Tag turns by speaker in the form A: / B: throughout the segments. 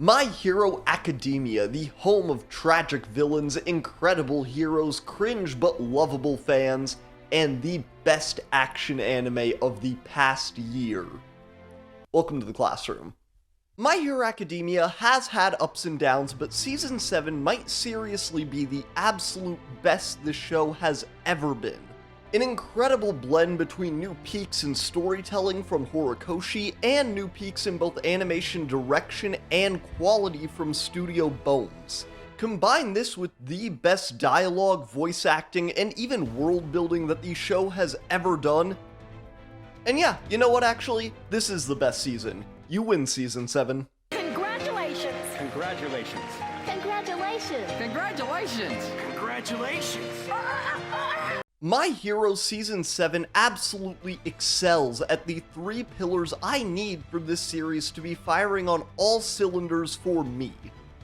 A: My Hero Academia, the home of tragic villains, incredible heroes, cringe but lovable fans, and the best action anime of the past year. Welcome to the classroom. My Hero Academia has had ups and downs, but Season 7 might seriously be the absolute best this show has ever been. An incredible blend between new peaks in storytelling from Horikoshi and new peaks in both animation direction and quality from Studio Bones. Combine this with the best dialogue, voice acting, and even world building that the show has ever done. And yeah, you know what actually? This is the best season. You win Season 7.
B: Congratulations!
C: Congratulations.
B: Congratulations!
C: Congratulations. Congratulations.
A: My Hero Season 7 absolutely excels at the three pillars I need for this series to be firing on all cylinders for me.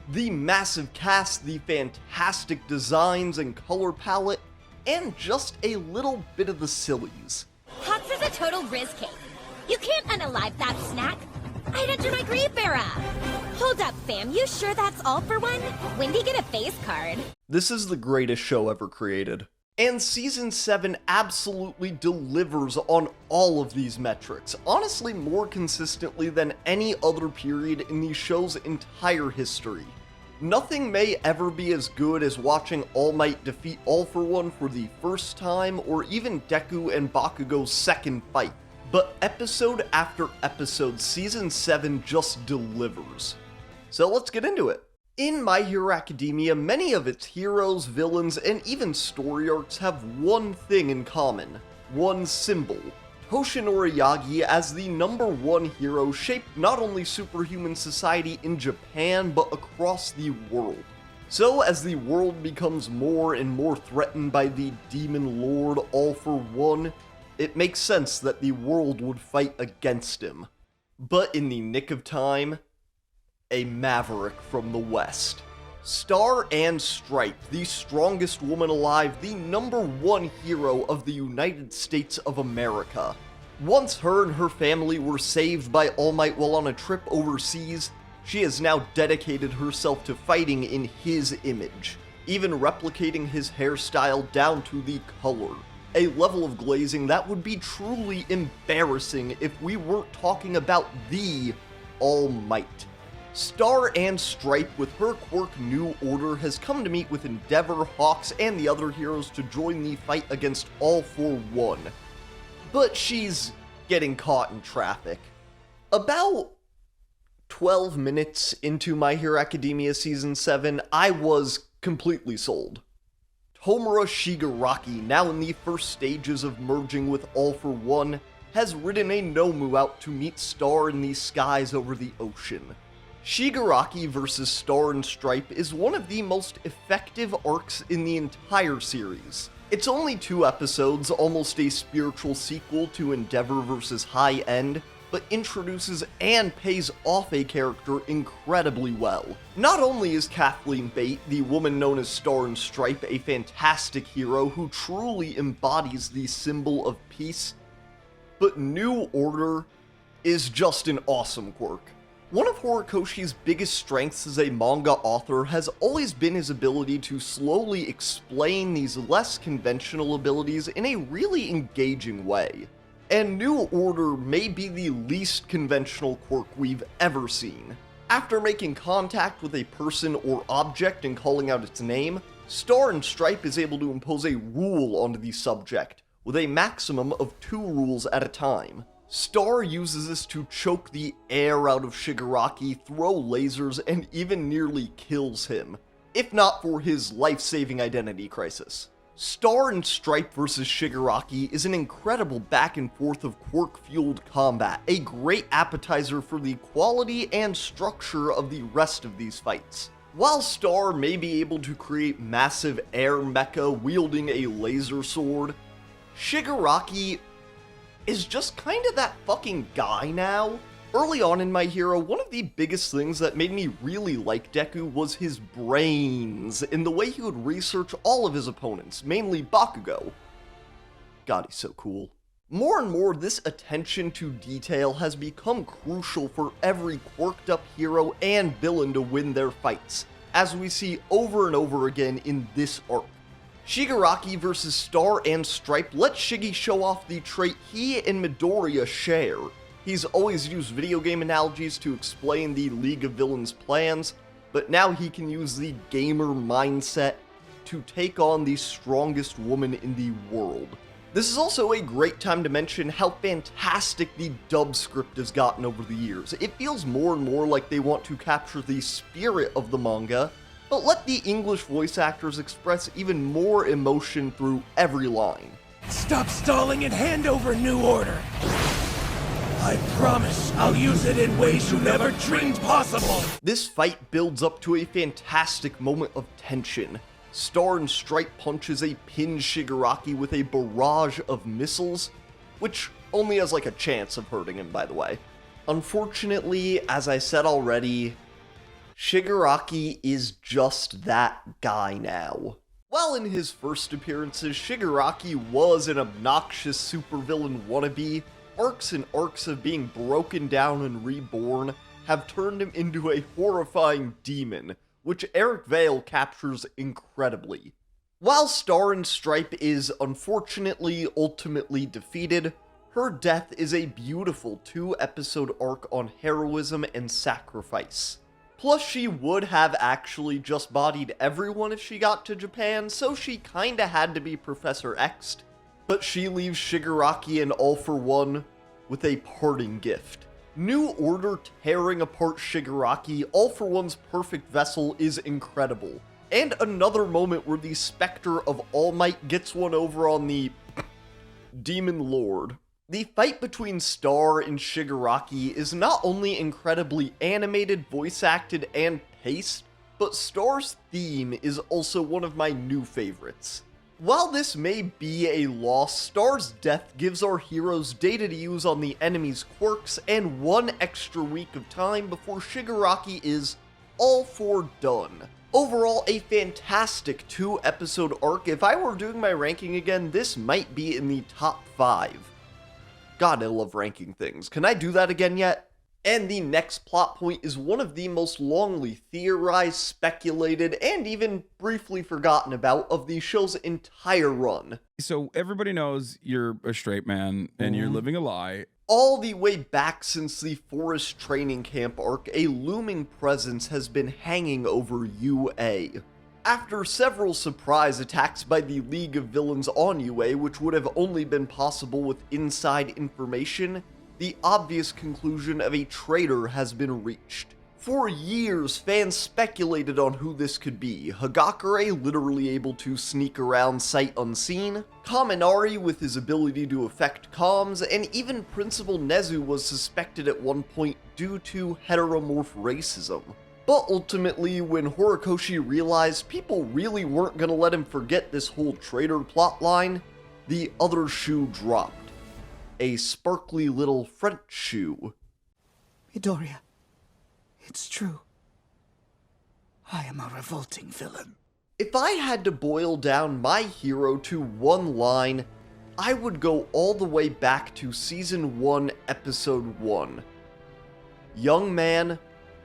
A: The massive cast, the fantastic designs and color palette, and just a little bit of the sillies.
D: Pops is a total Riz cake. You can't unalive that snack. I'd enter my grief era. Hold up, fam. You sure that's all for one? When do you get a face card?
A: This is the greatest show ever created. And Season 7 absolutely delivers on all of these metrics, honestly more consistently than any other period in the show's entire history. Nothing may ever be as good as watching All Might defeat All for One for the first time, or even Deku and Bakugo's second fight. But episode after episode, Season 7 just delivers. So let's get into it. In My Hero Academia, many of its heroes, villains, and even story arcs have one thing in common. One symbol. Toshinori Yagi as the #1 hero shaped not only superhuman society in Japan, but across the world. So as the world becomes more and more threatened by the Demon Lord All for One, it makes sense that the world would fight against him. But in the nick of time, a maverick from the West. Star and Stripe, the strongest woman alive, the #1 hero of the United States of America. Once her and her family were saved by All Might while on a trip overseas, she has now dedicated herself to fighting in his image, even replicating his hairstyle down to the color. A level of glazing that would be truly embarrassing if we weren't talking about the All Might. Star and Stripe, with her quirk New Order, has come to meet with Endeavor, Hawks, and the other heroes to join the fight against All for One. But she's getting caught in traffic. About 12 minutes into My Hero Academia Season 7, I was completely sold. Tomura Shigaraki, now in the first stages of merging with All for One, has ridden a Nomu out to meet Star in the skies over the ocean. Shigaraki vs. Star and Stripe is one of the most effective arcs in the entire series. It's only 2 episodes, almost a spiritual sequel to Endeavor vs. High End, but introduces and pays off a character incredibly well. Not only is Kathleen Bate, the woman known as Star and Stripe, a fantastic hero who truly embodies the symbol of peace, but New Order is just an awesome quirk. One of Horikoshi's biggest strengths as a manga author has always been his ability to slowly explain these less conventional abilities in a really engaging way. And New Order may be the least conventional quirk we've ever seen. After making contact with a person or object and calling out its name, Star and Stripe is able to impose a rule onto the subject, with a maximum of 2 rules at a time. Star uses this to choke the air out of Shigaraki, throw lasers, and even nearly kills him, if not for his life-saving identity crisis. Star and Stripe vs. Shigaraki is an incredible back and forth of quirk-fueled combat, a great appetizer for the quality and structure of the rest of these fights. While Star may be able to create massive air mecha wielding a laser sword, Shigaraki is just kinda that fucking guy now. Early on in My Hero, one of the biggest things that made me really like Deku was his brains, in the way he would research all of his opponents, mainly Bakugo. God, he's so cool. More and more, this attention to detail has become crucial for every quirked up hero and villain to win their fights, as we see over and over again in this arc. Shigaraki vs. Star and Stripe let Shiggy show off the trait he and Midoriya share. He's always used video game analogies to explain the League of Villains plans, but now he can use the gamer mindset to take on the strongest woman in the world. This is also a great time to mention how fantastic the dub script has gotten over the years. It feels more and more like they want to capture the spirit of the manga, but let the English voice actors express even more emotion through every line.
E: Stop stalling and hand over New Order. I promise I'll use it in ways you never dreamed possible.
A: This fight builds up to a fantastic moment of tension. Star and Stripe punches a pinned Shigaraki with a barrage of missiles, which only has like a chance of hurting him, by the way. Unfortunately, as I said already, Shigaraki is just that guy now. While in his first appearances, Shigaraki was an obnoxious supervillain wannabe, arcs and arcs of being broken down and reborn have turned him into a horrifying demon, which Eric Vale captures incredibly. While Star and Stripe is unfortunately ultimately defeated, her death is a beautiful 2-episode arc on heroism and sacrifice. Plus, she would have actually just bodied everyone if she got to Japan, so she kinda had to be Professor X'd, but she leaves Shigaraki and All For One with a parting gift. New Order tearing apart Shigaraki, All For One's perfect vessel, is incredible. And another moment where the Spectre of All Might gets one over on the Demon Lord. The fight between Star and Shigaraki is not only incredibly animated, voice acted, and paced, but Star's theme is also one of my new favorites. While this may be a loss, Star's death gives our heroes data to use on the enemy's quirks and one extra week of time before Shigaraki is all for done. Overall, a fantastic 2-episode arc. If I were doing my ranking again, this might be in the top 5. God, I love ranking things. Can I do that again yet? And the next plot point is one of the most longly theorized, speculated, and even briefly forgotten about of the show's entire run.
F: So everybody knows you're a straight man and you're living a lie.
A: All the way back since the Forest Training Camp arc, a looming presence has been hanging over UA. After several surprise attacks by the League of Villains on UA, which would have only been possible with inside information, the obvious conclusion of a traitor has been reached. For years, fans speculated on who this could be. Hagakure, literally able to sneak around sight unseen, Kaminari with his ability to affect comms, and even Principal Nezu was suspected at one point due to heteromorph racism. But ultimately, when Horikoshi realized people really weren't gonna let him forget this whole traitor plotline, the other shoe dropped. A sparkly little French shoe.
E: Midoriya, it's true. I am a revolting villain.
A: If I had to boil down my hero to one line, I would go all the way back to Season 1, Episode 1. Young man,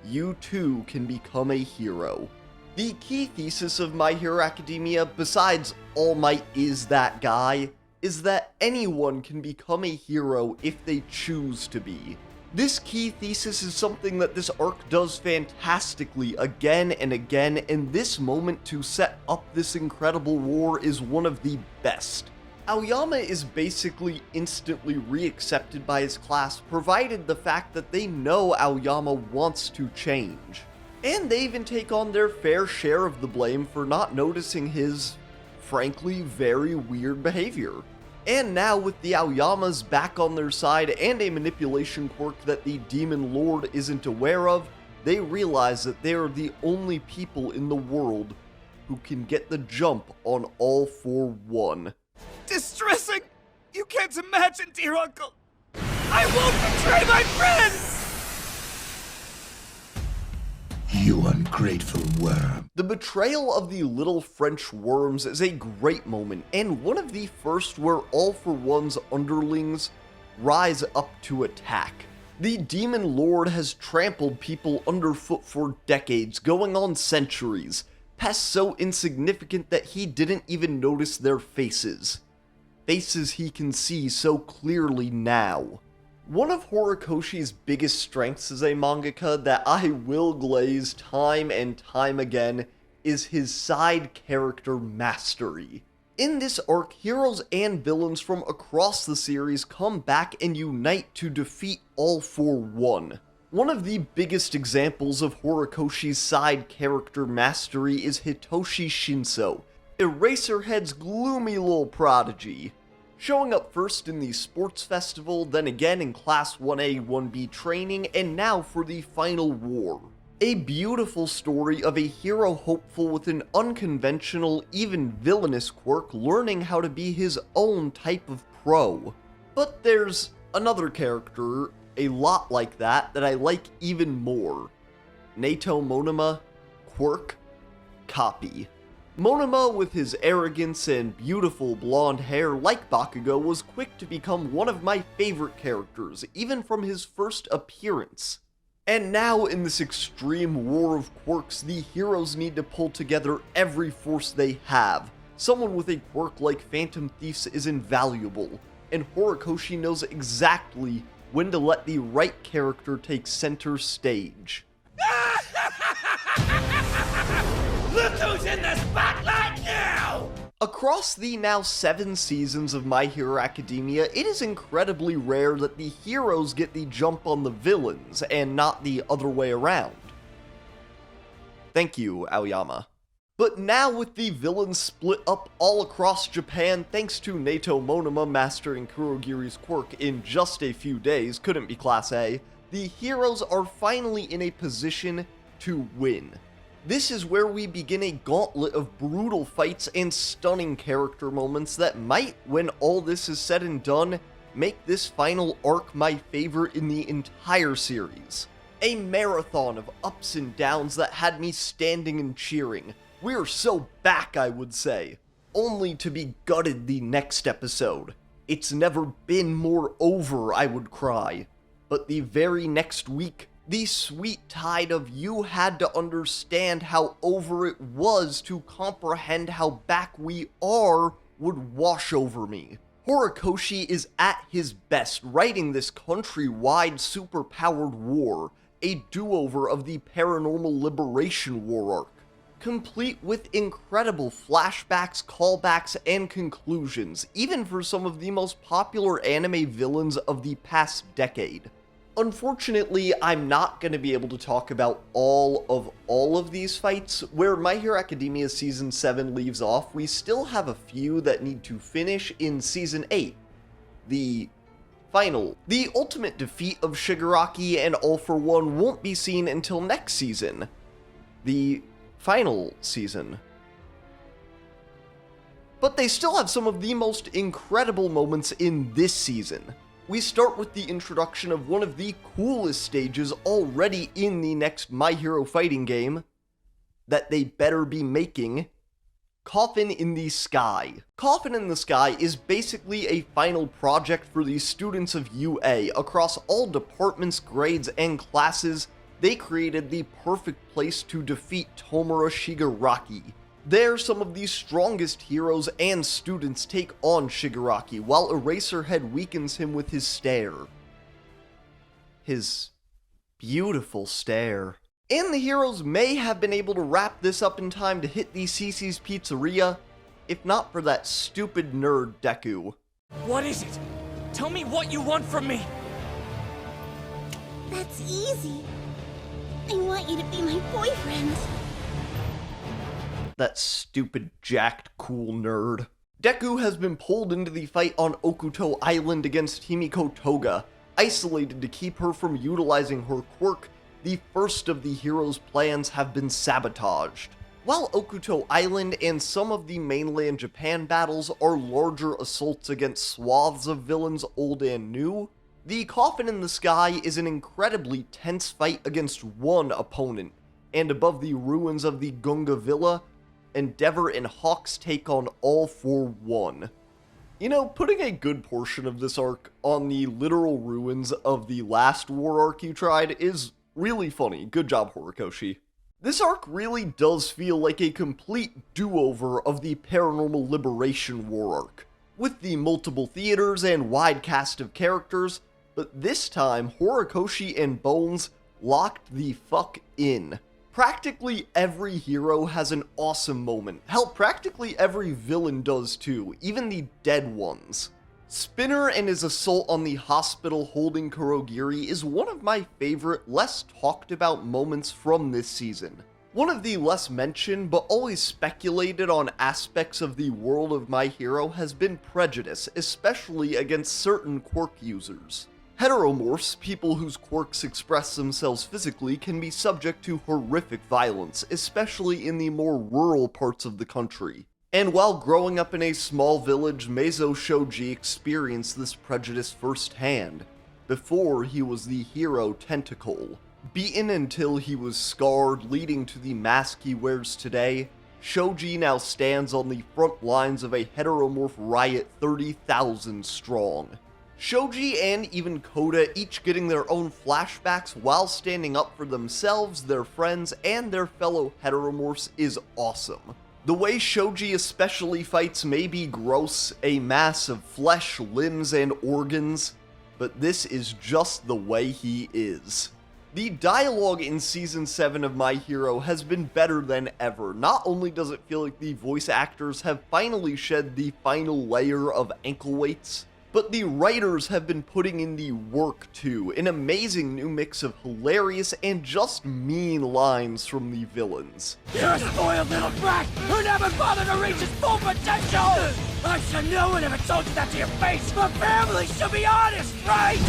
A: you too can become a hero. The key thesis of My Hero Academia, besides All Might is that guy, is that anyone can become a hero if they choose to be. This key thesis is something that this arc does fantastically again and again, and this moment to set up this incredible war is one of the best. Aoyama is basically instantly reaccepted by his class, provided the fact that they know Aoyama wants to change. And they even take on their fair share of the blame for not noticing his, frankly, very weird behavior. And now with the Aoyamas back on their side and a manipulation quirk that the Demon Lord isn't aware of, they realize that they are the only people in the world who can get the jump on All For One.
E: Distressing! You can't imagine, dear uncle! I won't betray my friends! You ungrateful worm.
A: The betrayal of the little French worms is a great moment, and one of the first where All for One's underlings rise up to attack. The Demon Lord has trampled people underfoot for decades, going on centuries, pests so insignificant that he didn't even notice their faces. Faces he can see so clearly now. One of Horikoshi's biggest strengths as a mangaka that I will glaze time and time again is his side character mastery. In this arc, heroes and villains from across the series come back and unite to defeat All for One. One of the biggest examples of Horikoshi's side character mastery is Hitoshi Shinso, Eraserhead's gloomy little prodigy. Showing up first in the sports festival, then again in Class 1A, 1B training, and now for the final war. A beautiful story of a hero hopeful with an unconventional, even villainous quirk learning how to be his own type of pro. But there's another character, a lot like that I like even more. Nato Monoma, quirk, copy. Monoma, with his arrogance and beautiful blonde hair like Bakugo, was quick to become one of my favorite characters, even from his first appearance. And now, in this extreme war of quirks, the heroes need to pull together every force they have. Someone with a quirk like Phantom Thief's is invaluable, and Horikoshi knows exactly when to let the right character take center stage.
E: Look who's in the spotlight now!
A: Across the now 7 seasons of My Hero Academia, it is incredibly rare that the heroes get the jump on the villains, and not the other way around. Thank you, Aoyama. But now with the villains split up all across Japan thanks to Nato Monoma mastering Kurogiri's quirk in just a few days, couldn't be Class A, the heroes are finally in a position to win. This is where we begin a gauntlet of brutal fights and stunning character moments that might, when all this is said and done, make this final arc my favorite in the entire series. A marathon of ups and downs that had me standing and cheering. We're so back, I would say, only to be gutted the next episode. It's never been more over, I would cry. But the very next week, the sweet tide of you had to understand how over it was to comprehend how back we are would wash over me. Horikoshi is at his best, writing this countrywide superpowered war, a do-over of the Paranormal Liberation War arc, complete with incredible flashbacks, callbacks, and conclusions, even for some of the most popular anime villains of the past decade. Unfortunately, I'm not going to be able to talk about all of these fights. Where My Hero Academia Season 7 leaves off, we still have a few that need to finish in Season 8. The ultimate defeat of Shigaraki and All for One won't be seen until next season. The final season. But they still have some of the most incredible moments in this season. We start with the introduction of one of the coolest stages already in the next My Hero fighting game that they better be making, Coffin in the Sky. Coffin in the Sky is basically a final project for the students of UA. Across all departments, grades, and classes, they created the perfect place to defeat Tomura Shigaraki. There, some of the strongest heroes and students take on Shigaraki, while Eraserhead weakens him with his stare. His beautiful stare. And the heroes may have been able to wrap this up in time to hit the CC's Pizzeria, if not for that stupid nerd Deku.
C: What is it? Tell me what you want from me!
D: That's easy. I want you to be my boyfriend.
A: That stupid, jacked, cool nerd. Deku has been pulled into the fight on Okuto Island against Himiko Toga, isolated to keep her from utilizing her quirk. The first of the hero's plans have been sabotaged. While Okuto Island and some of the mainland Japan battles are larger assaults against swaths of villains old and new, the Coffin in the Sky is an incredibly tense fight against one opponent, and above the ruins of the Gunga Villa, Endeavor and Hawk's take on All for One. You know, putting a good portion of this arc on the literal ruins of the last war arc you tried is really funny. Good job, Horikoshi. This arc really does feel like a complete do-over of the Paranormal Liberation War arc, with the multiple theaters and wide cast of characters, but this time Horikoshi and Bones locked the fuck in. Practically every hero has an awesome moment. Hell, practically every villain does too, even the dead ones. Spinner and his assault on the hospital holding Kurogiri is one of my favorite, less talked about moments from this season. One of the less mentioned, but always speculated on aspects of the world of My Hero has been prejudice, especially against certain quirk users. Heteromorphs, people whose quirks express themselves physically, can be subject to horrific violence, especially in the more rural parts of the country. And while growing up in a small village, Meizo Shoji experienced this prejudice firsthand, before he was the hero Tentacle. Beaten until he was scarred, leading to the mask he wears today, Shoji now stands on the front lines of a heteromorph riot 30,000 strong. Shoji and even Koda each getting their own flashbacks while standing up for themselves, their friends, and their fellow heteromorphs is awesome. The way Shoji especially fights may be gross, a mass of flesh, limbs, and organs, but this is just the way he is. The dialogue in Season 7 of My Hero has been better than ever. Not only does it feel like the voice actors have finally shed the final layer of ankle weights, but the writers have been putting in the work too, an amazing new mix of hilarious and just mean lines from the villains.
E: You're a spoiled little brat who never bothered to reach his full potential! I should know it if I told you that to your face! My family should be honest, right?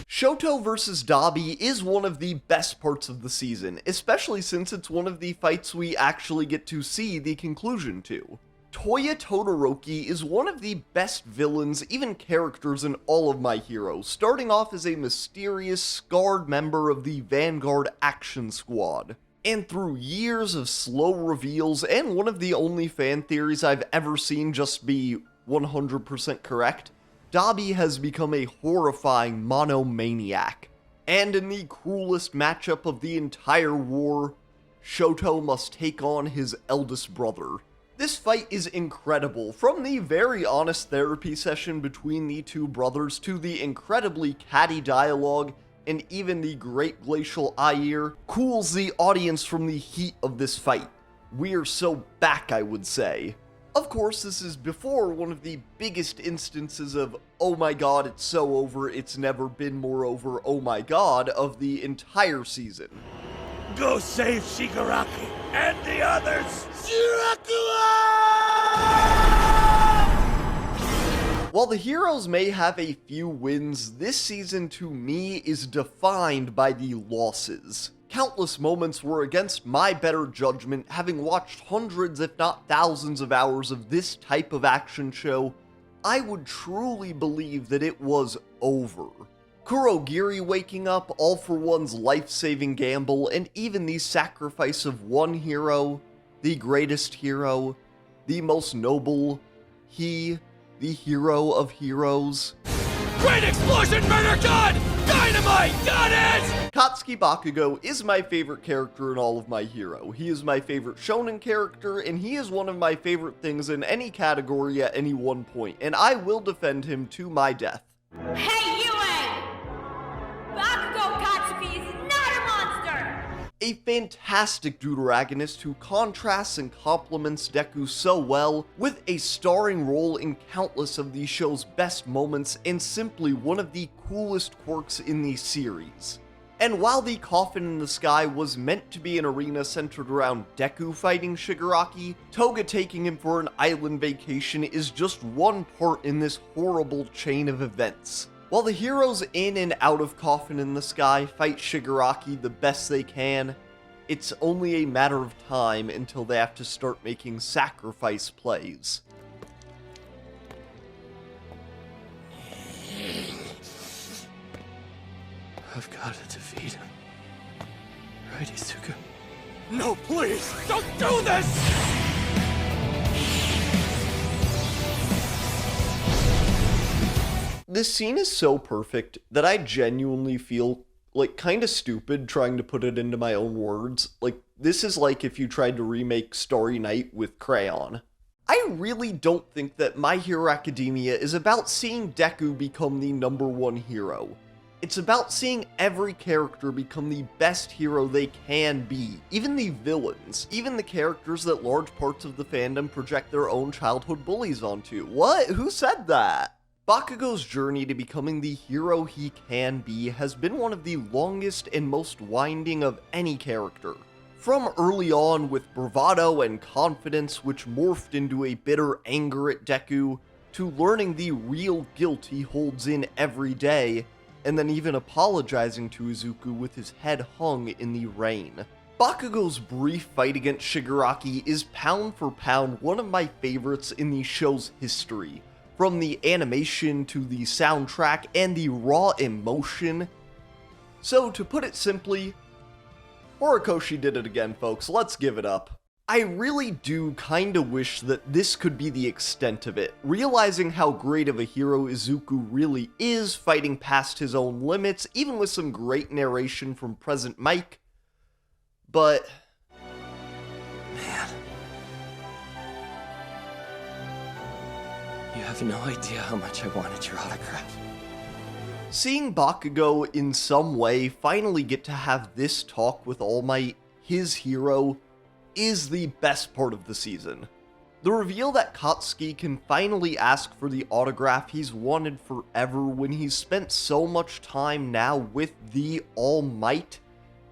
A: Shoto vs. Dabi is one of the best parts of the season, especially since it's one of the fights we actually get to see the conclusion to. Toya Todoroki is one of the best villains, even characters in all of My Hero, starting off as a mysterious, scarred member of the Vanguard Action Squad. And through years of slow reveals, and one of the only fan theories I've ever seen just be 100% correct, Dabi has become a horrifying monomaniac. And in the cruelest matchup of the entire war, Shoto must take on his eldest brother. This fight is incredible, from the very honest therapy session between the two brothers to the incredibly catty dialogue, and even the great glacial Air cools the audience from the heat of this fight. We're so back, I would say. Of course, this is before one of the biggest instances of oh my god, it's so over, it's never been more over, oh my god, of the entire season.
E: Go save Shigaraki and the others!
A: While the heroes may have a few wins, this season to me is defined by the losses. Countless moments were against my better judgment, having watched hundreds if not thousands of hours of this type of action show. I would truly believe that it was over. Kurogiri waking up, All for One's life-saving gamble, and even the sacrifice of one hero, the greatest hero, the most noble, the hero of heroes.
E: Great explosion, murder god! Dynamite, got it!
A: Katsuki Bakugo is my favorite character in all of My Hero. He is my favorite shonen character, and he is one of my favorite things in any category at any one point, and I will defend him to my death.
B: Hey, Yue! Bakugo Katsuki is not a monster!
A: A fantastic deuteragonist who contrasts and complements Deku so well, with a starring role in countless of the show's best moments and simply one of the coolest quirks in the series. And while the Coffin in the Sky was meant to be an arena centered around Deku fighting Shigaraki, Toga taking him for an island vacation is just one part in this horrible chain of events. While the heroes in and out of Coffin in the Sky fight Shigaraki the best they can, it's only a matter of time until they have to start making sacrifice plays.
E: I've got to defeat him. Right, Izuku?
C: No, please, don't do this!
A: This scene is so perfect that I genuinely feel like kind of stupid trying to put it into my own words. Like, this is like if you tried to remake Starry Night with crayon. I really don't think that My Hero Academia is about seeing Deku become the #1 hero. It's about seeing every character become the best hero they can be, even the villains, even the characters that large parts of the fandom project their own childhood bullies onto. What? Who said that? Bakugo's journey to becoming the hero he can be has been one of the longest and most winding of any character. From early on with bravado and confidence which morphed into a bitter anger at Deku, to learning the real guilt he holds in every day, and then even apologizing to Izuku with his head hung in the rain. Bakugo's brief fight against Shigaraki is pound for pound one of my favorites in the show's history. From the animation to the soundtrack and the raw emotion. So to put it simply, Horikoshi did it again, folks. Let's give it up. I really do kinda wish that this could be the extent of it, realizing how great of a hero Izuku really is, fighting past his own limits, even with some great narration from Present Mike. But
E: Man. You have no idea how much I wanted your autograph.
A: seeing Bakugo in some way finally get to have this talk with All Might, his hero, is the best part of the season. The reveal that Katsuki can finally ask for the autograph he's wanted forever when he's spent so much time now with the All Might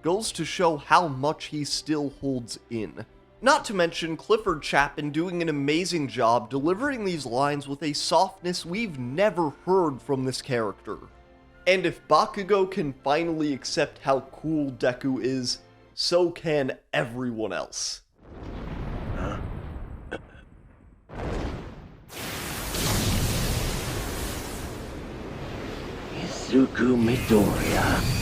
A: goes to show how much he still holds in. Not to mention Clifford Chapin doing an amazing job delivering these lines with a softness we've never heard from this character. And if Bakugo can finally accept how cool Deku is, so can everyone else.
E: Izuku Midoriya.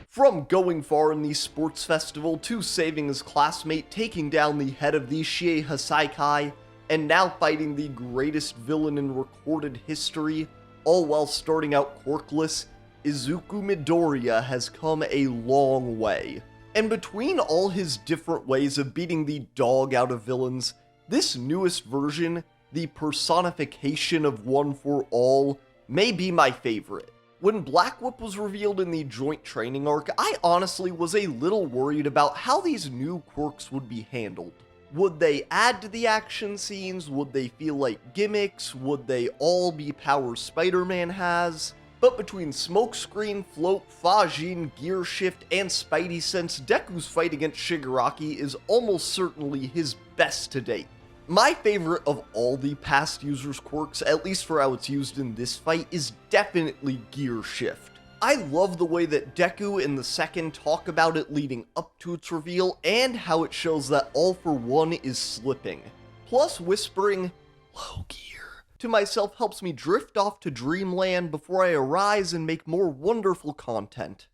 A: From going far in the sports festival to saving his classmate, taking down the head of the Shie Hasaikai, and now fighting the greatest villain in recorded history, all while starting out quirkless, Izuku Midoriya has come a long way. And between all his different ways of beating the dog out of villains, this newest version, the personification of One for All, may be my favorite. When Black Whip was revealed in the joint training arc, I honestly was a little worried about how these new quirks would be handled. Would they add to the action scenes? Would they feel like gimmicks? Would they all be powers Spider-Man has? But between Smokescreen, Float, Fajin, Gear Shift, and Spidey Sense, Deku's fight against Shigaraki is almost certainly his best to date. My favorite of all the past users' quirks, at least for how it's used in this fight, is definitely Gear Shift. I love the way that Deku and the second talk about it leading up to its reveal, and how it shows that All for One is slipping. Plus, whispering, "low gear," to myself helps me drift off to dreamland before I arise and make more wonderful content.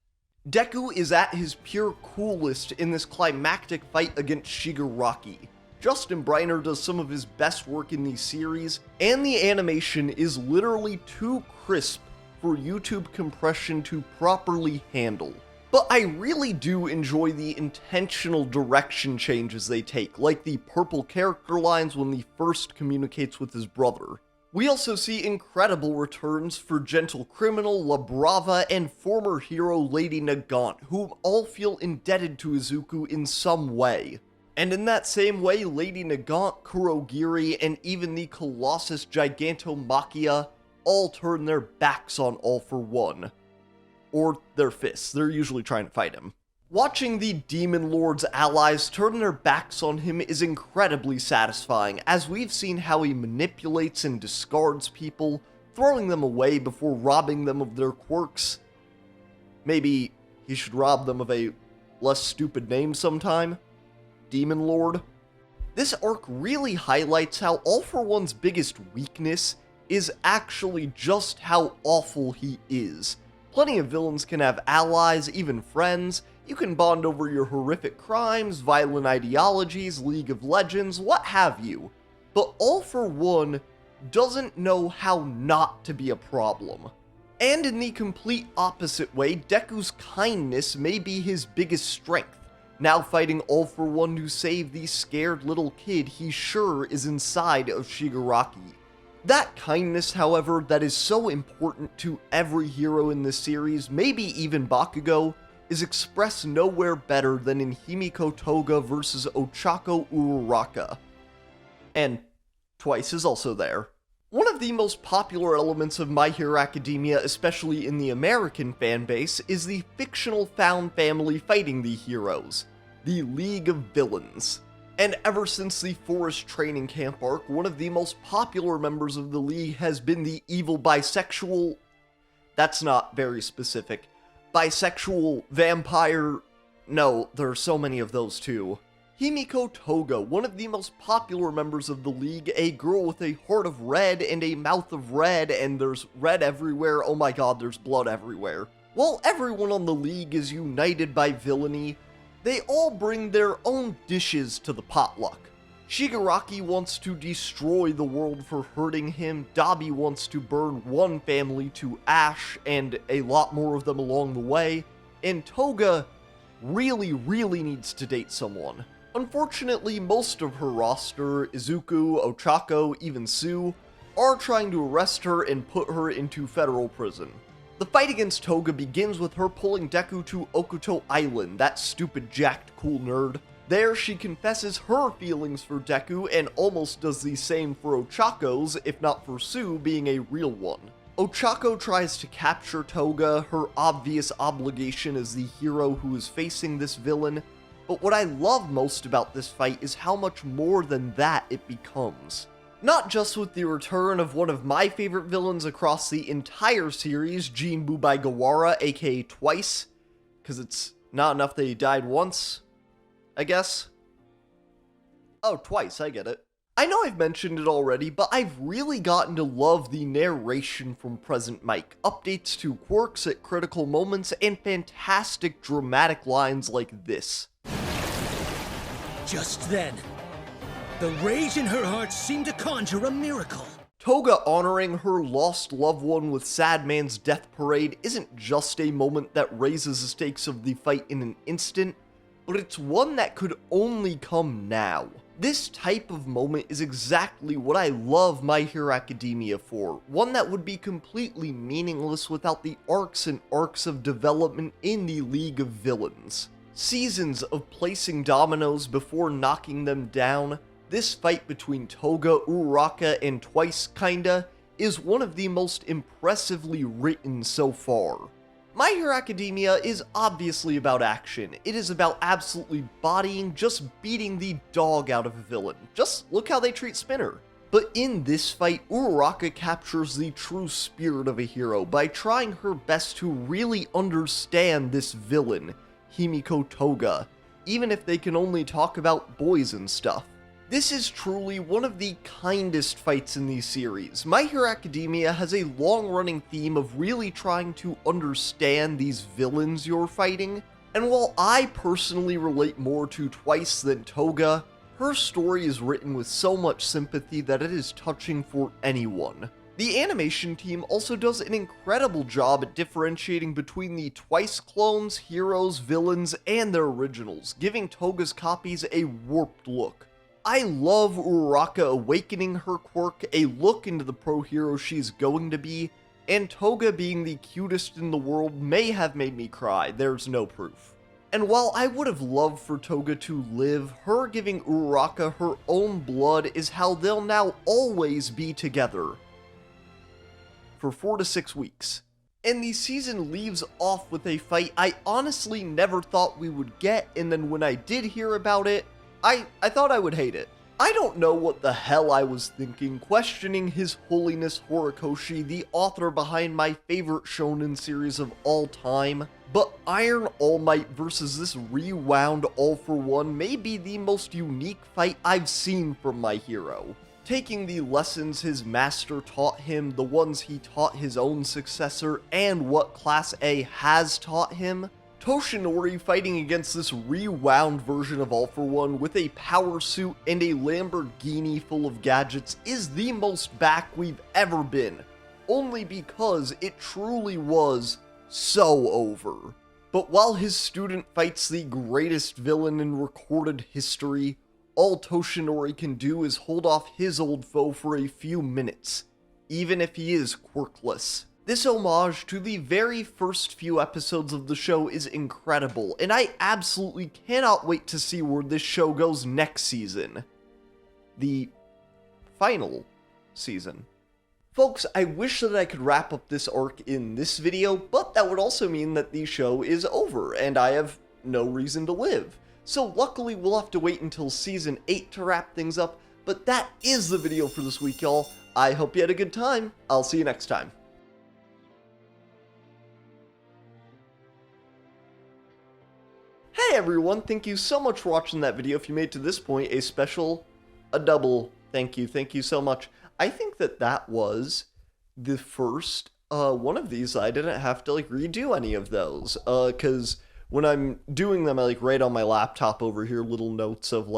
A: Deku is at his pure coolest in this climactic fight against Shigaraki. Justin Briner does some of his best work in the series, and the animation is literally too crisp for YouTube compression to properly handle. But I really do enjoy the intentional direction changes they take, like the purple character lines when he first communicates with his brother. We also see incredible returns for Gentle Criminal, La Brava, and former hero Lady Nagant, whom all feel indebted to Izuku in some way. And in that same way, Lady Nagant, Kurogiri, and even the Colossus Gigantomachia all turn their backs on All for One. Or their fists, they're usually trying to fight him. Watching the Demon Lord's allies turn their backs on him is incredibly satisfying, as we've seen how he manipulates and discards people, throwing them away before robbing them of their quirks. Maybe he should rob them of a less stupid name sometime? Demon Lord? This arc really highlights how All for One's biggest weakness is actually just how awful he is. Plenty of villains can have allies, even friends, You can bond over your horrific crimes, violent ideologies, League of Legends, what have you. But All for One doesn't know how not to be a problem. And in the complete opposite way, Deku's kindness may be his biggest strength, now fighting All for One to save the scared little kid he sure is inside of Shigaraki. That kindness, however, that is so important to every hero in this series, maybe even Bakugo, is expressed nowhere better than in Himiko Toga vs Ochako Uraraka. And Twice is also there. One of the most popular elements of My Hero Academia, especially in the American fanbase, is the fictional found family fighting the heroes, the League of Villains. And ever since the Forest Training Camp arc, one of the most popular members of the League has been the evil bisexual... That's not very specific. Bisexual vampire... No, there are so many of those too. Himiko Toga, one of the most popular members of the League, a girl with a heart of red and a mouth of red, and there's red everywhere, oh my god, there's blood everywhere. While everyone on the League is united by villainy, they all bring their own dishes to the potluck. Shigaraki wants to destroy the world for hurting him, Dabi wants to burn one family to ash, and a lot more of them along the way, and Toga really needs to date someone. Unfortunately, most of her roster, Izuku, Ochako, even Sue, are trying to arrest her and put her into federal prison. The fight against Toga begins with her pulling Deku to Okuto Island, that stupid jacked cool nerd. There, she confesses her feelings for Deku and almost does the same for Ochako's, if not for Sue being a real one. Ochako tries to capture Toga, her obvious obligation as the hero who is facing this villain, but what I love most about this fight is how much more than that it becomes. Not just with the return of one of my favorite villains across the entire series, Jinbu by Gawara, aka Twice, because it's not enough that he died once, I guess. Oh, Twice, I get it. I know I've mentioned it already, but I've really gotten to love the narration from Present Mic, updates to quirks at critical moments, and fantastic dramatic lines like this.
E: Just then, the rage in her heart seemed to conjure a miracle.
A: Toga honoring her lost loved one with Sad Man's death parade isn't just a moment that raises the stakes of the fight in an instant, but it's one that could only come now. This type of moment is exactly what I love My Hero Academia for, one that would be completely meaningless without the arcs and arcs of development in the League of Villains. Seasons of placing dominoes before knocking them down, this fight between Toga, Uraraka, and Twice kinda is one of the most impressively written so far. My Hero Academia is obviously about action. It is about absolutely bodying, just beating the dog out of a villain. Just look how they treat Spinner. But in this fight, Uraraka captures the true spirit of a hero by trying her best to really understand this villain, Himiko Toga, even if they can only talk about boys and stuff. This is truly one of the kindest fights in the series. My Hero Academia has a long-running theme of really trying to understand these villains you're fighting, and while I personally relate more to Twice than Toga, her story is written with so much sympathy that it is touching for anyone. The animation team also does an incredible job at differentiating between the Twice clones, heroes, villains, and their originals, giving Toga's copies a warped look. I love Uraraka awakening her quirk, a look into the pro hero she's going to be, and Toga being the cutest in the world may have made me cry, there's no proof. And while I would have loved for Toga to live, her giving Uraraka her own blood is how they'll now always be together. For 4 to 6 weeks. And the season leaves off with a fight I honestly never thought we would get, and then when I did hear about it, I thought I would hate it. I don't know what the hell I was thinking, questioning His Holiness Horikoshi, the author behind my favorite shonen series of all time, but Iron All Might versus this rewound All for One may be the most unique fight I've seen from my hero. Taking the lessons his master taught him, the ones he taught his own successor, and what Class A has taught him, Toshinori fighting against this rewound version of All For One with a power suit and a Lamborghini full of gadgets is the most back we've ever been, only because it truly was so over. But while his student fights the greatest villain in recorded history, all Toshinori can do is hold off his old foe for a few minutes, even if he is quirkless. This homage to the very first few episodes of the show is incredible, and I absolutely cannot wait to see where this show goes next season. The final season. Folks, I wish that I could wrap up this arc in this video, but that would also mean that the show is over, and I have no reason to live. So luckily we'll have to wait until Season 8 to wrap things up, but that is the video for this week, y'all. I hope you had a good time. I'll see you next time. Hey everyone, thank you so much for watching that video. If you made it to this point, a double thank you so much. I think that was the first one of these I didn't have to redo any of those, because when I'm doing them, I write on my laptop over here little notes of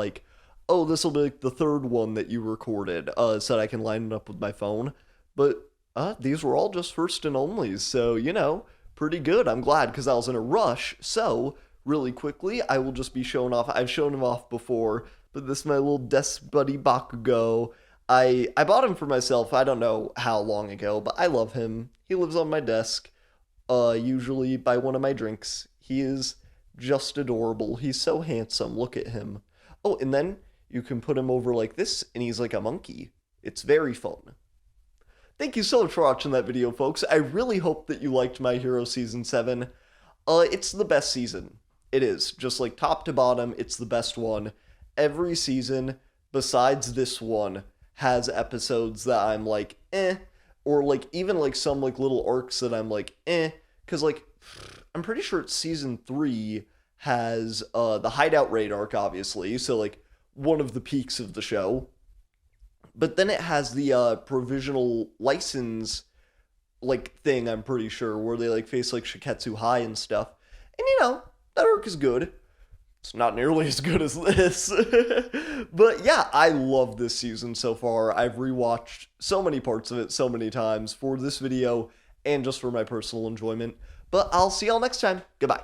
A: oh, this will be the third one that you recorded, so that I can line it up with my phone. But these were all just first and onlys, so you know, pretty good. I'm glad, because I was in a rush. So really quickly, I will just be showing off. I've shown him off before, but this is my little desk buddy Bakugo. I bought him for myself, I don't know how long ago, but I love him. He lives on my desk, usually by one of my drinks. He is just adorable. He's so handsome, look at him. Oh, and then you can put him over like this, and he's like a monkey. It's very fun. Thank you so much for watching that video, folks. I really hope that you liked My Hero Season 7. It's the best season. It is. Just top to bottom, it's the best one. Every season, besides this one, has episodes that I'm or even some little arcs that I'm because I'm pretty sure it's Season 3 has the Hideout Raid arc, obviously, so one of the peaks of the show, but then it has the provisional license thing, I'm pretty sure, where they face Shiketsu High and stuff, and you know, that arc is good. It's not nearly as good as this. But yeah, I love this season so far. I've rewatched so many parts of it so many times for this video and just for my personal enjoyment. But I'll see y'all next time. Goodbye.